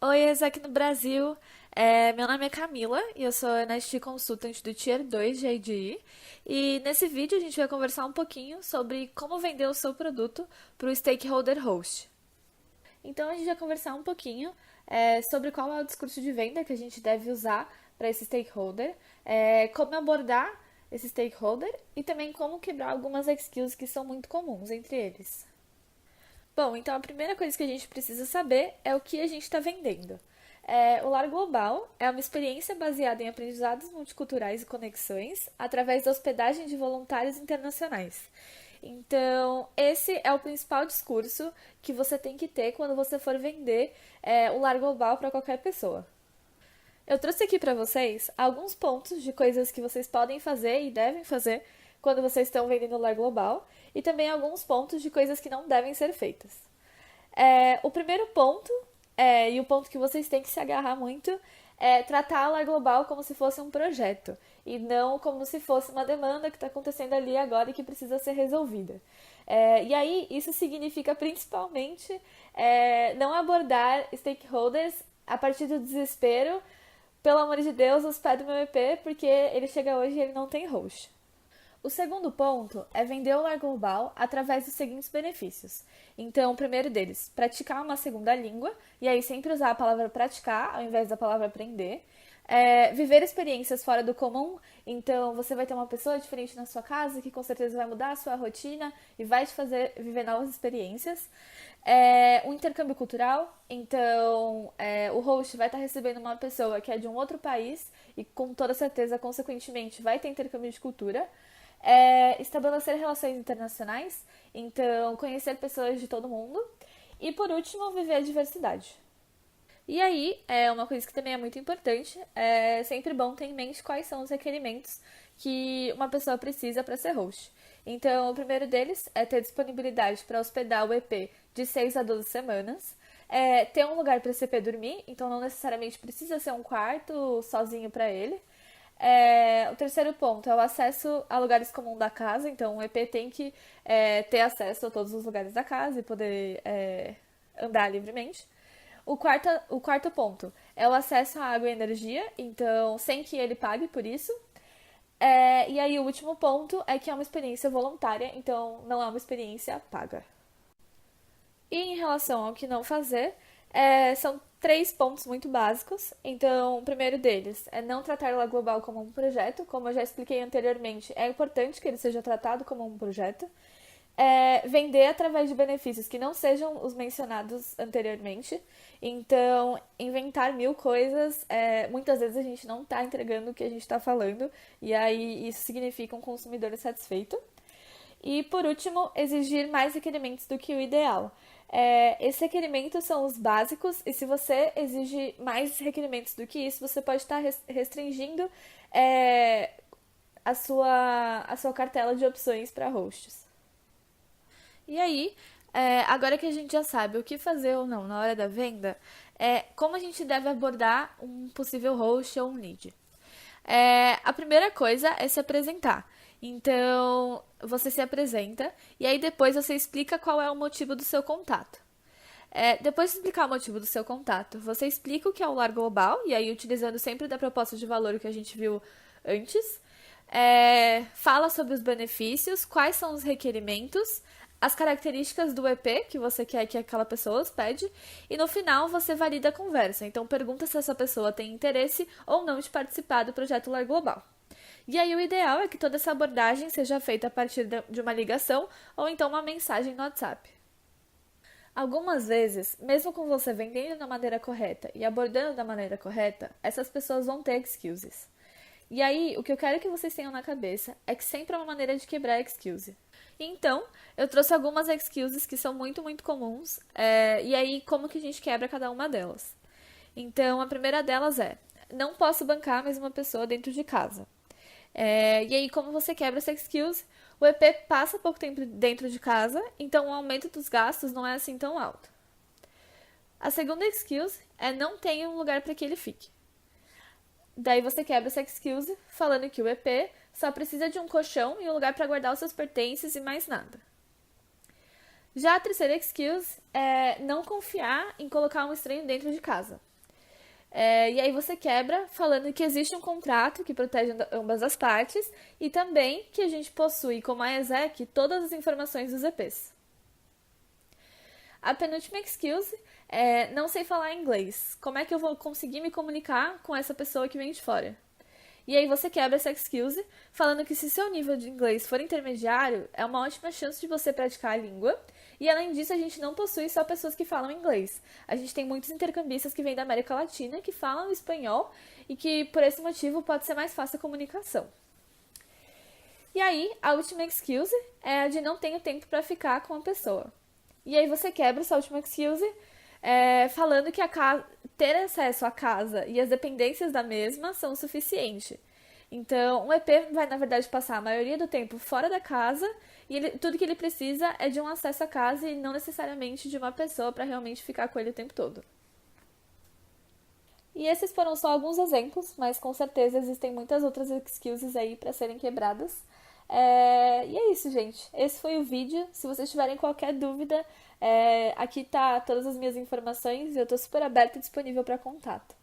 Oi, aqui no Brasil. Meu nome é Camila e eu sou Analytics Consultant do Tier 2 de IDE. E nesse vídeo a gente vai conversar um pouquinho sobre como vender o seu produto para o stakeholder host. Então a gente vai conversar um pouquinho sobre qual é o discurso de venda que a gente deve usar para esse stakeholder, como abordar esse stakeholder e também como quebrar algumas skills que são muito comuns entre eles. Bom, então a primeira coisa que a gente precisa saber é o que a gente está vendendo. O Lar Global é uma experiência baseada em aprendizados multiculturais e conexões através da hospedagem de voluntários internacionais. Então, esse é o principal discurso que você tem que ter quando você for vender o Lar Global para qualquer pessoa. Eu trouxe aqui para vocês alguns pontos de coisas que vocês podem fazer e devem fazer quando vocês estão vendendo o Lar Global e também alguns pontos de coisas que não devem ser feitas. O primeiro ponto, e o ponto que vocês têm que se agarrar muito, é tratar a Lar Global como se fosse um projeto e não como se fosse uma demanda que está acontecendo ali agora e que precisa ser resolvida. E aí, isso significa principalmente não abordar stakeholders a partir do desespero. Pelo amor de Deus, hospeda o meu EP porque ele chega hoje e ele não tem host. O segundo ponto é vender o Lar Global através dos seguintes benefícios. Então, o primeiro deles, praticar uma segunda língua, e aí sempre usar a palavra praticar ao invés da palavra aprender. Viver experiências fora do comum, então você vai ter uma pessoa diferente na sua casa que com certeza vai mudar a sua rotina e vai te fazer viver novas experiências. Um intercâmbio cultural, então o host vai estar recebendo uma pessoa que é de um outro país e com toda certeza, consequentemente, vai ter intercâmbio de cultura. Estabelecer relações internacionais, então conhecer pessoas de todo mundo. E por último, viver a diversidade. E aí, uma coisa que também é muito importante, é sempre bom ter em mente quais são os requerimentos que uma pessoa precisa para ser host. Então, o primeiro deles é ter disponibilidade para hospedar o EP de 6 a 12 semanas, ter um lugar para esse EP dormir, então não necessariamente precisa ser um quarto sozinho para ele. O terceiro ponto é o acesso a lugares comuns da casa, então o EP tem que ter acesso a todos os lugares da casa e poder andar livremente. O quarto ponto é o acesso à água e energia, então sem que ele pague por isso. E aí o último ponto é que é uma experiência voluntária, então não é uma experiência paga. E em relação ao que não fazer, são três pontos muito básicos. Então, o primeiro deles é não tratar a Global como um projeto. Como eu já expliquei anteriormente, é importante que ele seja tratado como um projeto. Vender através de benefícios que não sejam os mencionados anteriormente. Então, inventar mil coisas, muitas vezes a gente não está entregando o que a gente está falando, e aí isso significa um consumidor insatisfeito. E, por último, exigir mais requerimentos do que o ideal. Esses requerimentos são os básicos, e se você exige mais requerimentos do que isso, você pode estar restringindo a sua cartela de opções para hosts. E aí, agora que a gente já sabe o que fazer ou não na hora da venda, como a gente deve abordar um possível host ou um lead? A primeira coisa é se apresentar. Então, você se apresenta e aí depois você explica qual é o motivo do seu contato. Depois de explicar o motivo do seu contato, você explica o que é o Lar Global, e aí utilizando sempre da proposta de valor que a gente viu antes. Fala sobre os benefícios, quais são os requerimentos, as características do EP que você quer que aquela pessoa hospede, e no final você valida a conversa. Então pergunta se essa pessoa tem interesse ou não de participar do projeto Lar Global. E aí o ideal é que toda essa abordagem seja feita a partir de uma ligação ou então uma mensagem no WhatsApp. Algumas vezes, mesmo com você vendendo da maneira correta e abordando da maneira correta, essas pessoas vão ter excuses. E aí, o que eu quero que vocês tenham na cabeça é que sempre há uma maneira de quebrar a excuse. Então, eu trouxe algumas excuses que são muito, muito comuns, e aí como que a gente quebra cada uma delas. Então, a primeira delas é, não posso bancar a mesma pessoa dentro de casa. E aí, como você quebra essa excuse, o EP passa pouco tempo dentro de casa, então o aumento dos gastos não é assim tão alto. A segunda excuse é não tem um lugar para que ele fique. Daí você quebra essa excuse falando que o EP só precisa de um colchão e um lugar para guardar os seus pertences e mais nada. Já a terceira excuse é não confiar em colocar um estranho dentro de casa. E aí você quebra falando que existe um contrato que protege ambas as partes e também que a gente possui como a exec todas as informações dos EPs. A penúltima excuse é não sei falar inglês. Como é que eu vou conseguir me comunicar com essa pessoa que vem de fora? E aí você quebra essa excuse falando que se seu nível de inglês for intermediário, é uma ótima chance de você praticar a língua. E além disso, a gente não possui só pessoas que falam inglês. A gente tem muitos intercambistas que vêm da América Latina que falam espanhol e que por esse motivo pode ser mais fácil a comunicação. E aí, a última excuse é a de não tenho tempo para ficar com a pessoa. E aí você quebra essa última excuse falando que ter acesso à casa e as dependências da mesma são o suficiente. Então, um EP vai, na verdade, passar a maioria do tempo fora da casa e tudo que ele precisa é de um acesso à casa e não necessariamente de uma pessoa para realmente ficar com ele o tempo todo. E esses foram só alguns exemplos, mas com certeza existem muitas outras excuses aí para serem quebradas. E é isso, gente. Esse foi o vídeo. Se vocês tiverem qualquer dúvida, aqui tá todas as minhas informações e eu tô super aberta e disponível para contato.